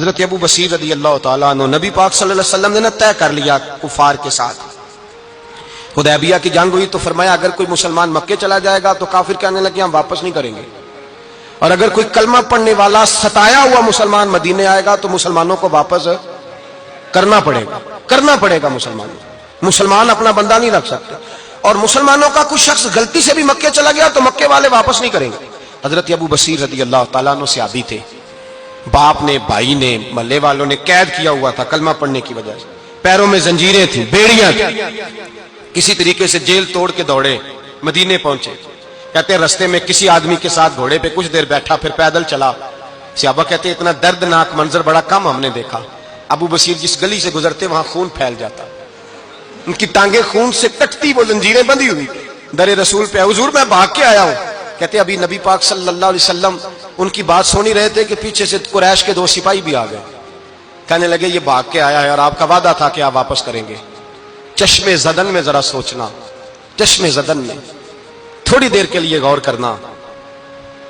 حضرت ابو بصیر رضی اللہ تعالیٰ عنہ نبی پاک صلی اللہ علیہ وسلم نے طے کر لیا کفار کے ساتھ، حدیبیہ کی جنگ ہوئی تو فرمایا اگر کوئی مسلمان مکے چلا جائے گا تو کافر کہنے لگے ہم واپس نہیں کریں گے، اور اگر کوئی کلمہ پڑھنے والا ستایا ہوا مسلمان مدینے آئے گا تو مسلمانوں کو واپس کرنا پڑے گا مسلمان اپنا بندہ نہیں رکھ سکتے، اور مسلمانوں کا کوئی شخص غلطی سے بھی مکے چلا گیا تو مکے والے واپس نہیں کریں گے۔ حضرت ابو بصیر رضی اللہ تعالیٰ عنہ صحابی تھے، باپ نے بھائی نے محلے والوں نے قید کیا ہوا تھا کلمہ پڑھنے کی وجہ سے، پیروں میں زنجیریں تھیں، بیڑیاں تھیں، کسی طریقے سے جیل توڑ کے دوڑے مدینے پہنچے۔ کہتے ہیں رستے میں کسی آدمی کے ساتھ گھوڑے پہ کچھ دیر بیٹھا پھر پیدل چلا۔ صحابہ کہتے ہیں اتنا دردناک منظر بڑا کم ہم نے دیکھا، ابو بصیر جس گلی سے گزرتے وہاں خون پھیل جاتا، ان کی ٹانگیں خون سے کٹتی، وہ زنجیریں بندھی ہوئی در رسول پہ۔ حضور میں بھاگ کے آیا ہوں۔ کہتے ابھی نبی پاک صلی اللہ علیہ وسلم ان کی بات سنی رہے تھے کہ پیچھے سے قریش کے 2 سپاہی بھی آ گئے، کہنے لگے یہ بھاگ کے آیا ہے اور آپ کا وعدہ تھا کہ آپ واپس کریں گے۔ چشم زدن میں ذرا سوچنا، چشم زدن میں تھوڑی دیر کے لیے غور کرنا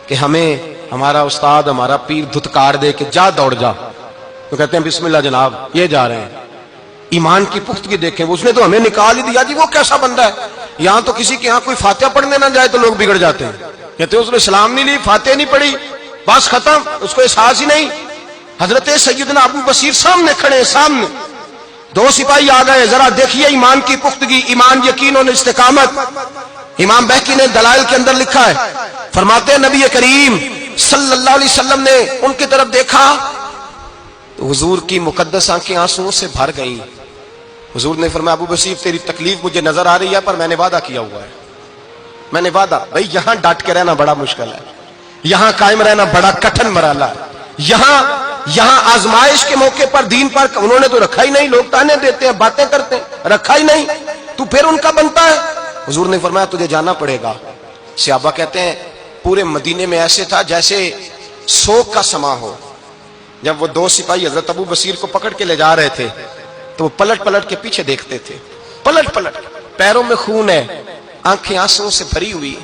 کہ ہمیں ہمارا استاد ہمارا پیر دھتکار دے کہ جا دوڑ جا، تو کہتے ہیں بسم اللہ جناب یہ جا رہے ہیں۔ ایمان کی پختگی دیکھیں، اس نے تو ہمیں نکال ہی دیا جی، وہ کیسا بندہ ہے؟ یہاں تو کسی کے یہاں کوئی فاتحہ پڑھنے نہ جائے تو لوگ بگڑ جاتے ہیں، کہتے ہیں اس نے اسلام نہیں لی، فاتحہ نہیں پڑھی، بس ختم، اس کو احساس ہی نہیں۔ حضرت سیدنا ابو بصیر سامنے کھڑے، سامنے 2 سپاہی آ گئے، ذرا دیکھیے ایمان کی پختگی، ایمان، یقین اور استقامت۔ امام بہقی نے دلائل کے اندر لکھا ہے، فرماتے ہیں نبی کریم صلی اللہ علیہ وسلم نے ان کی طرف دیکھا تو حضور کی مقدس آنکھیں آنسوؤں سے بھر گئیں۔ حضور نے فرمایا ابو بصیر تیری تکلیف مجھے نظر آ رہی ہے پر میں نے وعدہ کیا ہوا ہے، میں نے وعدہ، بھائی یہاں ڈٹ کے رہنا بڑا مشکل ہے، یہاں قائم رہنا بڑا کٹھن مرحلہ ہے، یہاں آزمائش کے موقع پر دین پر انہوں نے تو رکھا ہی نہیں، لوگ تانے دیتے ہیں باتیں کرتے ہیں، رکھا ہی نہیں، تو پھر ان کا بنتا ہے۔ حضور نے فرمایا تجھے جانا پڑے گا۔ صحابہ کہتے ہیں پورے مدینے میں ایسے تھا جیسے سوگ کا سما ہو۔ جب وہ 2 سپاہی حضرت ابو بصیر کو پکڑ کے لے جا رہے تھے تو وہ پلٹ پلٹ کے پیچھے دیکھتے تھے، پلٹ پلٹ، پیروں میں خون ہے، آنکھیں آنسوں سے بھری ہوئی۔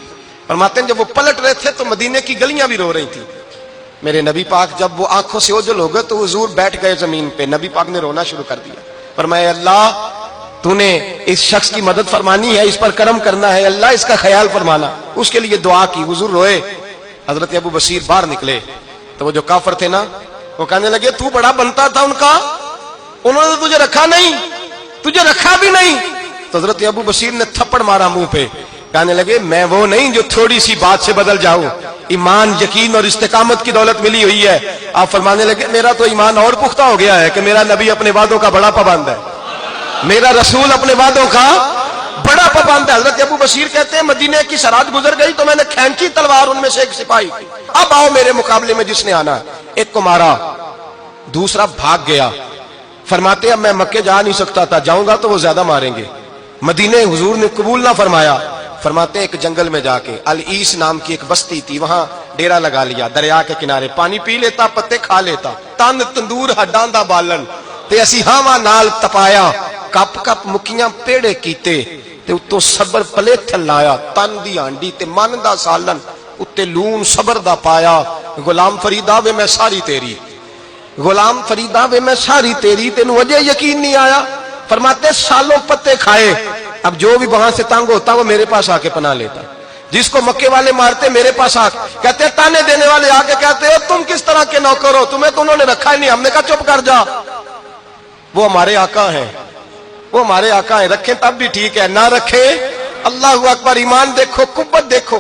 فرماتے ہیں جب وہ پلٹ رہے تھے تو مدینے کی گلیاں بھی رو رہی تھی۔ میرے نبی پاک جب وہ آنکھوں سے اوجھل ہو گئے تو حضور بیٹھ گئے زمین پہ، نبی پاک نے رونا شروع کر دیا۔ فرمایا اللہ تو نے اس شخص کی مدد فرمانی ہے، اس پر کرم کرنا ہے، اللہ اس کا خیال فرمانا، اس کے لیے دعا کی۔ حضور روئے۔ حضرت ابو بصیر باہر نکلے تو وہ جو کافر تھے نا وہ کہنے لگے تو بڑا بنتا تھا ان کا، انہوں نے تجھے رکھا نہیں، تجھے رکھا بھی نہیں۔ تو حضرت ابو بصیر نے تھپڑ مارا منہ پہ، کہنے لگے میں وہ نہیں جو تھوڑی سی بات سے بدل جاؤں، ایمان، یقین اور استقامت کی دولت ملی ہوئی ہے۔ آپ فرمانے لگے میرا تو ایمان اور پختہ ہو گیا ہے کہ میرا نبی اپنے وعدوں کا بڑا پابند ہے، میرا رسول اپنے وعدوں کا بڑا پابند ہے۔ حضرت ابو بصیر کہتے ہیں مدینے کی سرحد گزر گئی تو میں نے کھینچی تلوار، ان میں سے ایک سپاہی، اب آؤ میرے مقابلے میں جس نے آنا ہے۔ ایک کو مارا، دوسرا بھاگ گیا۔ فرماتے اب میں مکے جا نہیں سکتا تھا، جاؤں گا تو وہ زیادہ ماریں گے، مدینے حضور نے قبول نہ فرمایا۔ فرماتے ایک جنگل میں جا کے العیس نام کی ایک بستی تھی، وہاں ڈیرا لگا لیا، دریا کے کنارے، پانی پی لیتا، پتے کھا لیتا، تن تندور ہڈاں دا بالن تے اسی ہاواں نال تپایا، کپ کپ مکیاں پیڑے کیتے تے اتوں صبر پلیتھن لایا، تن دی ہانڈی تے من دا سالن اتے لون صبر دا پایا۔ غلام فریدا وے میں ساری تیری، غلام فریدا وے میں ساری تیری، تینوں اجے یقین نہیں آیا؟ فرماتے سالوں پتے کھائے، اب جو بھی وہاں سے تنگ ہوتا وہ میرے پاس آ کے پناہ لیتا، جس کو مکے والے مارتے میرے پاس آ کہتے، تانے دینے والے آ کے کہتے ہو تم کس طرح کے نوکر ہو، تمہیں تو انہوں نے رکھا ہی نہیں۔ ہم نے کہا چپ کر جا، وہ ہمارے آقا ہیں، وہ ہمارے آقا ہیں، رکھیں تب بھی ٹھیک ہے، نہ رکھیں اللہ اکبر۔ ایمان دیکھو، قوت دیکھو،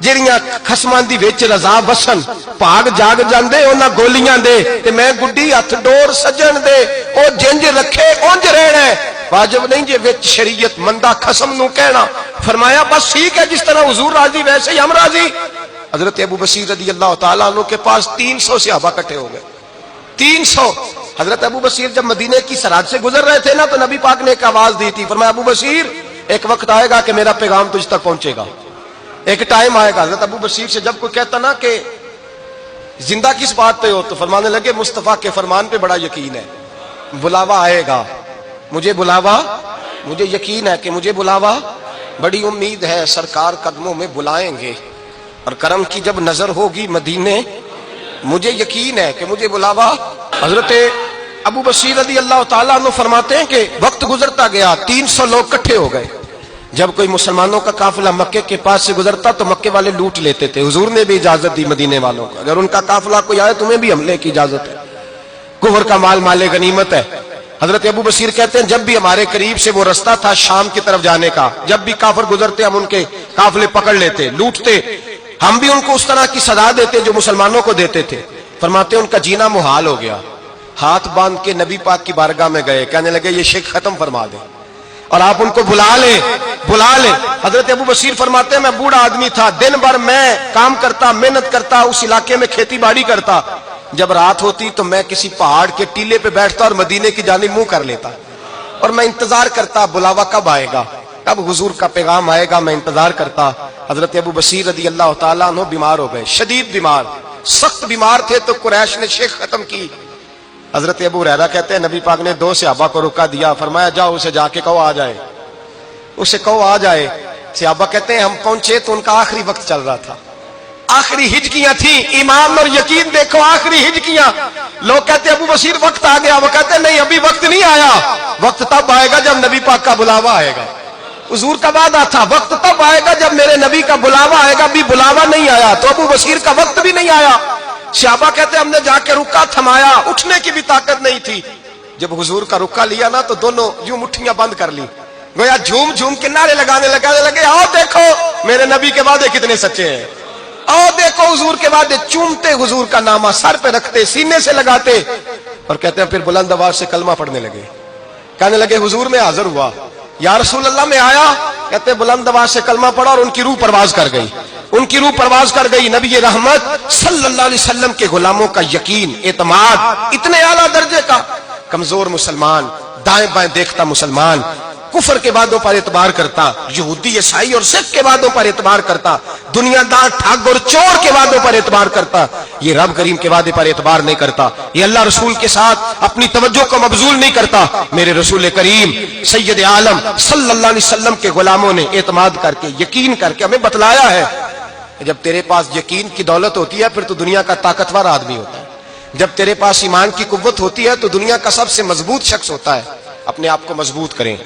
جڑیاں خصماں دی وچ رضا وسن، پاگ جاگ جاندے انہاں گولیاں دے تے میں گڈی ہتھ ڈور سجن دے، او جنج رکھے اونج رہنا ہے، واجب نہیں جے وچ شریعت مندہ خصم نو کہنا۔ فرمایا بس ٹھیک ہے، جس طرح حضور راضی ویسے ہی ہم راضی۔ حضرت ابو بصیر رضی اللہ تعالیٰ عنہ کے پاس 300 صحابہ اکٹھے ہو گئے، 300۔ حضرت ابو بصیر جب مدینے کی سرحد سے گزر رہے تھے نا تو نبی پاک نے ایک آواز دی تھی، فرمایا ابو بصیر ایک وقت آئے گا کہ میرا پیغام تجھ تک پہنچے گا، ایک ٹائم آئے گا۔ حضرت ابو بصیر سے جب کوئی کہتا نا کہ زندہ کس بات پہ ہو تو فرمانے لگے مصطفیٰ کے فرمان پہ بڑا یقین ہے، بلاوا آئے گا، مجھے بلاوا، مجھے یقین ہے کہ مجھے بلاوا، بڑی امید ہے سرکار قدموں میں بلائیں گے، اور کرم کی جب نظر ہوگی مدینے، مجھے یقین ہے کہ مجھے بلاوا حضرت ابو بصیر رضی اللہ تعالیٰ عنہ فرماتے ہیں کہ وقت گزرتا گیا، 300 لوگ اکٹھے ہو گئے۔ جب کوئی مسلمانوں کا قافلہ مکے کے پاس سے گزرتا تو مکے والے لوٹ لیتے تھے۔ حضور نے بھی اجازت دی مدینے والوں کو، اگر ان کا قافلہ کوئی آئے تمہیں بھی حملے کی اجازت ہے، کفر کا مال مال غنیمت ہے۔ حضرت ابو بصیر کہتے ہیں جب بھی ہمارے قریب سے وہ رستہ تھا شام کی طرف جانے کا، جب بھی کافر گزرتے ہم ان کے قافلے پکڑ لیتے، لوٹتے، ہم بھی ان کو اس طرح کی سزا دیتے جو مسلمانوں کو دیتے تھے۔ فرماتے ہیں ان کا جینا محال ہو گیا، ہاتھ باندھ کے نبی پاک کی بارگاہ میں گئے، کہنے لگے یہ شرک ختم فرما دیں اور آپ ان کو بلا لیں۔ حضرت ابو بصیر فرماتے ہیں میں بوڑھا آدمی تھا، دن بھر میں کام کرتا، محنت کرتا، اس علاقے میں کھیتی باڑی کرتا، جب رات ہوتی تو میں کسی پہاڑ کے ٹیلے پہ بیٹھتا اور مدینے کی جانب منہ کر لیتا اور میں انتظار کرتا بلاوا کب آئے گا، کب حضور کا پیغام آئے گا، میں انتظار کرتا۔ حضرت ابو بصیر رضی اللہ تعالیٰ عنہ بیمار ہو گئے، شدید بیمار، سخت بیمار تھے، تو قریش نے شیخ ختم کی۔ حضرت ابو ہریرہ کہتے ہیں نبی پاک نے 2 صحابہ کو روکا دیا، فرمایا جاؤ اسے جا کے کہو آ جائے، اسے کہو آ جائے۔ صحابہ کہتے ہیں ہم پہنچے تو ان کا آخری وقت چل رہا تھا، آخری ہجکیاں تھیں، ایمان اور یقین دیکھو، آخری ہجکیاں۔ لوگ کہتے ابو بصیر وقت آ گیا، وہ کہتے نہیں ابھی وقت نہیں آیا، وقت تب آئے گا جب نبی پاک کا بلاوا آئے گا۔ حضور کا وعدہ تھا وقت تب آئے گا جب میرے نبی کا بلاوا آئے گا، ابھی بلاوا نہیں آیا تو ابو بصیر کا وقت بھی نہیں آیا۔ صحابہ کہتے ہم نے جا کے رکا، تھمایا، اٹھنے کی بھی طاقت نہیں تھی۔ جب حضور کا رکا لیا نا تو دونوں یوں مٹھیاں بند کر لی، گویا جھوم جھوم کے نعرے لگانے لگے آؤ دیکھو میرے نبی کے وعدے کتنے سچے ہیں، آؤ دیکھو حضور کے وعدے، چومتے حضور کا نامہ، سر پہ رکھتے، سینے سے لگاتے، اور کہتے ہیں پھر بلند آواز سے کلمہ پڑھنے لگے، کہنے لگے حضور میں حاضر ہوا، یا رسول اللہ میں آیا، کہتے ہیں بلند آواز سے کلمہ پڑھا اور ان کی روح پرواز کر گئی، ان کی روح پرواز کر گئی۔ نبی رحمت صلی اللہ علیہ وسلم کے غلاموں کا یقین، اعتماد اتنے اعلیٰ درجے کا، کمزور مسلمان، دائیں بائیں دیکھتا مسلمان، کفر کے وعدوں پر اعتبار کرتا، یہودی عیسائی اور سکھ کے وعدوں پر اعتبار کرتا، دنیا دار ٹھگ اور چور کے وعدوں پر اعتبار کرتا، یہ رب کریم کے وعدے پر اعتبار نہیں کرتا، یہ اللہ رسول کے ساتھ اپنی توجہ کو مبذول نہیں کرتا۔ میرے رسول کریم سید عالم صلی اللہ علیہ وسلم کے غلاموں نے اعتماد کر کے، یقین کر کے ہمیں بتلایا ہے کہ جب تیرے پاس یقین کی دولت ہوتی ہے پھر تو دنیا کا طاقتور آدمی ہوتا ہے، جب تیرے پاس ایمان کی قوت ہوتی ہے تو دنیا کا سب سے مضبوط شخص ہوتا ہے۔ اپنے آپ کو مضبوط کریں۔